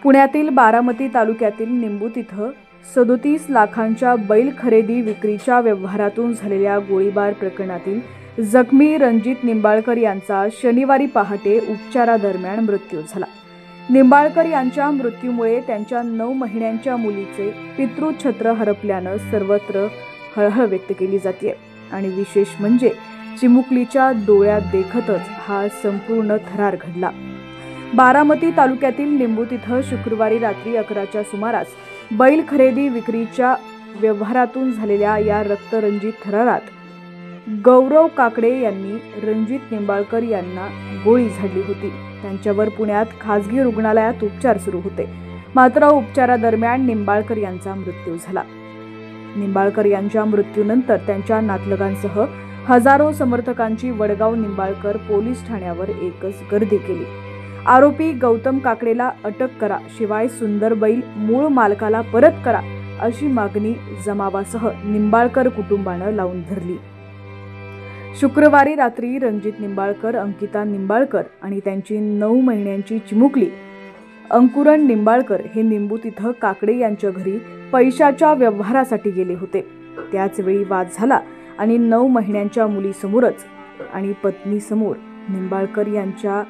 पुण्यातील बारामती तालुक्यातील निंबूत इथं 37 लाखांच्या बैल खरेदी विक्रीच्या व्यवहारातून झालेल्या गोळीबार प्रकरणातील जखमी रणजित निंबाळकर यांचा शनिवारी पहाटे उपचारादरम्यान मृत्यू झाला। निंबाळकर यांच्या मृत्यूमुळे त्यांच्या 9 महिन्यांच्या मुलीचे पितृछत्र हरपल्यानं सर्वत्र हळहळ व्यक्त केली जाते आणि विशेष म्हणजे चिमुकलीच्या डोळ्यात देखतच हा संपूर्ण थरार घडला। बारामती तालुक्यातील निंबूत इथं शुक्रवारी रात्री 11च्या सुमारास बैल खरेदी विक्रीच्या व्यवहारातून झालेल्या या रक्तरंजित थरारात गौरव काकडे यांनी रणजित निंबाळकर यांना गोळी झाडली होती। त्यांच्यावर पुण्यात खासगी रुग्णालयात उपचार सुरू होते, मात्र उपचारादरम्यान निंबाळकर यांचा मृत्यू झाला। निंबाळकर यांच्या मृत्यूनंतर त्यांच्या नातलगांसह हजारो समर्थकांची वडगाव निंबाळकर पोलीस ठाण्यावर एकच गर्दी केली। आरोपी गौतम काकडेला अटक करा, शिवाय सुंदर बैल मूळ मालकाला परत करा अशी मागणी जमावासह निंबाळकर कुटुंबानं लावून धरली। शुक्रवारी रात्री रणजित निंबाळकर, अंकिता निंबाळकर आणि त्यांची 9 महिन्यांची चिमुकली अंकुरण निंबाळकर हे निंबूत इथं काकडे यांच्या घरी पैशाच्या व्यवहारासाठी गेले होते। त्याच वेळी वाद झाला आणि 9 महिन्यांच्या मुलीसमोरच आणि पत्नीसमोर निंबाळकर यांच्या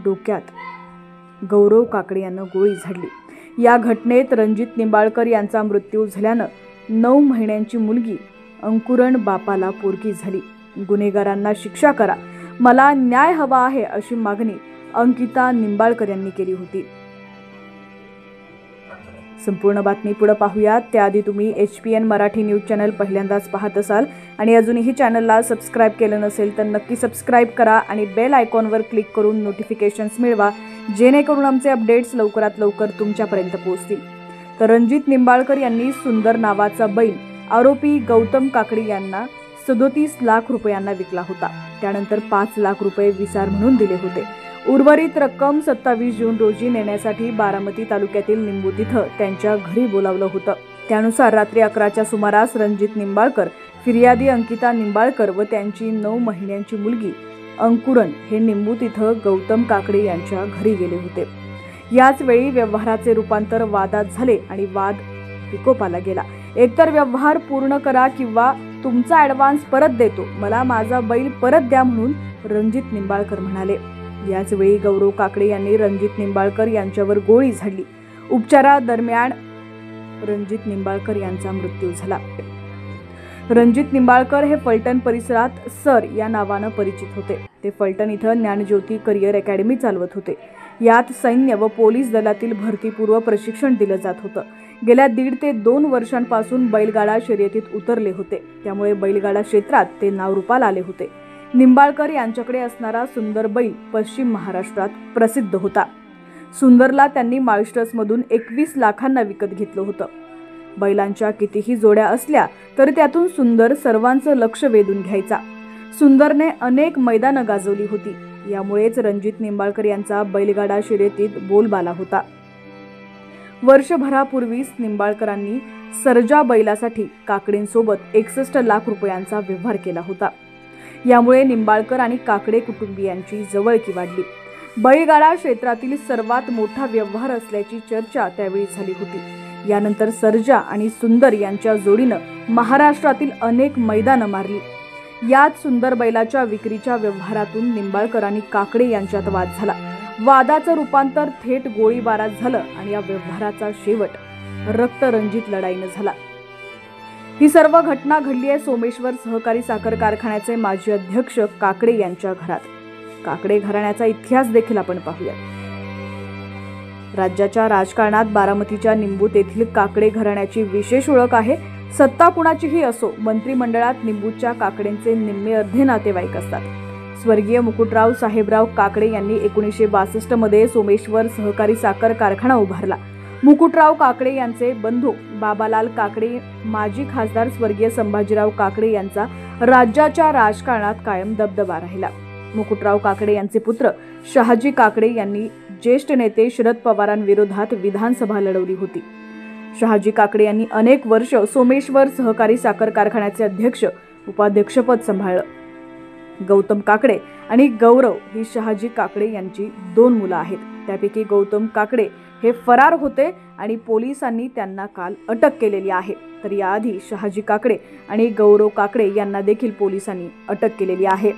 डोक्यात गौरव काकडे यांना गोळी झाडली। या घटनेत रणजित निंबाळकर यांचा मृत्यू झाल्यानं 9 महिन्यांची मुलगी अंकुरण बापाला पोरगी झाली। गुन्हेगारांना शिक्षा करा, मला न्याय हवा आहे अशी मागणी अंकिता निंबाळकर यांनी केली होती। संपूर्ण बातमी पुढे पाहूयात, त्याआधी तुम्ही HPN मराठी न्यूज चॅनल पहिल्यांदाच पाहत असाल आणि अजूनही चॅनलला सबस्क्राइब केलं नसेल तर नक्की सबस्क्राइब करा आणि बेल आयकॉनवर क्लिक करून नोटिफिकेशन्स मिळवा, जेणेकरून आमचे अपडेट्स लवकरात लवकर तुमच्यापर्यंत पोहोचतील। तर रणजित निंबाळकर यांनी सुंदर नावाचा बैल आरोपी गौतम काकडे यांना 37 लाख रुपयांना विकला होता। त्यानंतर 5 लाख रुपये विसार म्हणून दिले होते। उर्वरित रक्कम 27 जून रोजी नेण्यासाठी बारामती तालुक्यातील निंबूत इथं त्यांच्या घरी बोलावलं होतं। त्यानुसार रात्री 11च्या सुमारास रणजित निंबाळकर, फिर्यादी अंकिता निंबाळकर व त्यांची 9 महिन्यांची मुलगी अंकुरण हे निंबूत इथं गौतम काकडे यांच्या घरी गेले होते। याच वेळी व्यवहाराचे रूपांतर वादात झाले आणि वाद विकोपाला गेला। एकतर व्यवहार पूर्ण करा किंवा तुमचा ॲडव्हान्स परत देतो, मला माझा बैल परत द्या म्हणून रणजित निंबाळकर म्हणाले। याच वेळी गौरव काकडे यांनी रणजित निंबाळकर यांच्यावर गोळी झाडली। उपचारादरम्यान रणजित निंबाळकर यांचा मृत्यू झाला। रणजित निंबाळकर हे फलटण परिसरात सर या नावानं परिचित होते। ते फलटण इथं ज्ञानज्योती करिअर अकॅडमी चालवत होते। यात सैन्य व पोलीस दलातील भरतीपूर्व प्रशिक्षण दिलं जात होतं। गेल्या 1.5 ते 2 वर्षांपासून बैलगाडा शर्यतीत उतरले होते, त्यामुळे बैलगाडा क्षेत्रात ते नावरूपाला आले होते। निंबाळकर यांच्याकडे असणारा सुंदर बैल पश्चिम महाराष्ट्रात प्रसिद्ध होता। सुंदरला त्यांनी माळशिरसमधून 21 लाखांना विकत घेतलं होतं। बैलांच्या कितीही जोड्या असल्या तर त्यातून सुंदर सर्वांचं लक्ष वेधून घ्यायचा। सुंदरने अनेक मैदानं गाजवली होती, यामुळेच रणजित निंबाळकर यांचा बैलगाडा शर्यतीत बोलबाला होता। वर्षभरापूर्वीच निंबाळकरांनी सर्जा बैलासाठी काकडेंसोबत 61 लाख रुपयांचा व्यवहार केला होता। यामुळे निंबाळकर आणि काकडे कुटुंबियांची जवळकी वाढली। बैलगाडा क्षेत्रातील सर्वात मोठा व्यवहार असल्याची चर्चा त्यावेळी झाली होती। यानंतर सर्जा आणि सुंदर यांच्या जोडीनं महाराष्ट्रातील अनेक मैदानं मारली। यात सुंदर बैलाच्या विक्रीच्या व्यवहारातून निंबाळकर आणि काकडे यांच्यात वाद झाला। वादाचं रूपांतर थेट गोळीबारात झालं आणि या व्यवहाराचा शेवट रक्तरंजित लढाईनं झाला। ही सर्व घटना घडली आहे सोमेश्वर सहकारी साखर कारखान्याचे माजी अध्यक्ष काकडे यांच्या घरात। काकडे घराण्याचा इतिहास देखील आपण पाहूया। राज्याच्या राजकारणात बारामतीच्या निंबूत येथील काकडे घराण्याची विशेष ओळख आहे। सत्ता कुणाचीही असो, मंत्रिमंडळात निंबूतच्या काकडेंचे निम्मे अर्धे नातेवाईक असतात। स्वर्गीय मुकुटराव साहेबराव काकडे यांनी 1962 मध्ये सोमेश्वर सहकारी साखर कारखाना उभारला। मुकुटराव काकडे यांचे बंधू बाबालाल काकडे, माजी खासदार स्वर्गीय संभाजीराव काकडे यांचा राज्याच्या राजकारणात कायम दबदबा राहिला। मुकुटराव काकडे यांचे पुत्र शहाजी काकडे यांनी ज्येष्ठ नेते शरद पवारांविरोधात विधानसभा लढवली होती। शहाजी काकडे यांनी अनेक वर्ष सोमेश्वर सहकारी साखर कारखान्याचे अध्यक्ष, उपाध्यक्षपद सांभाळलं। गौतम काकडे आणि गौरव ही शहाजी काकडे यांची 2 मुलं आहेत। त्यापैकी गौतम काकडे हे फरार होते आणि पोलिसांनी त्यांना काल अटक केलेली आहे। तर याआधी शहाजी काकडे आणि गौरव काकडे यांना देखील पोलिसांनी अटक केलेली आहे।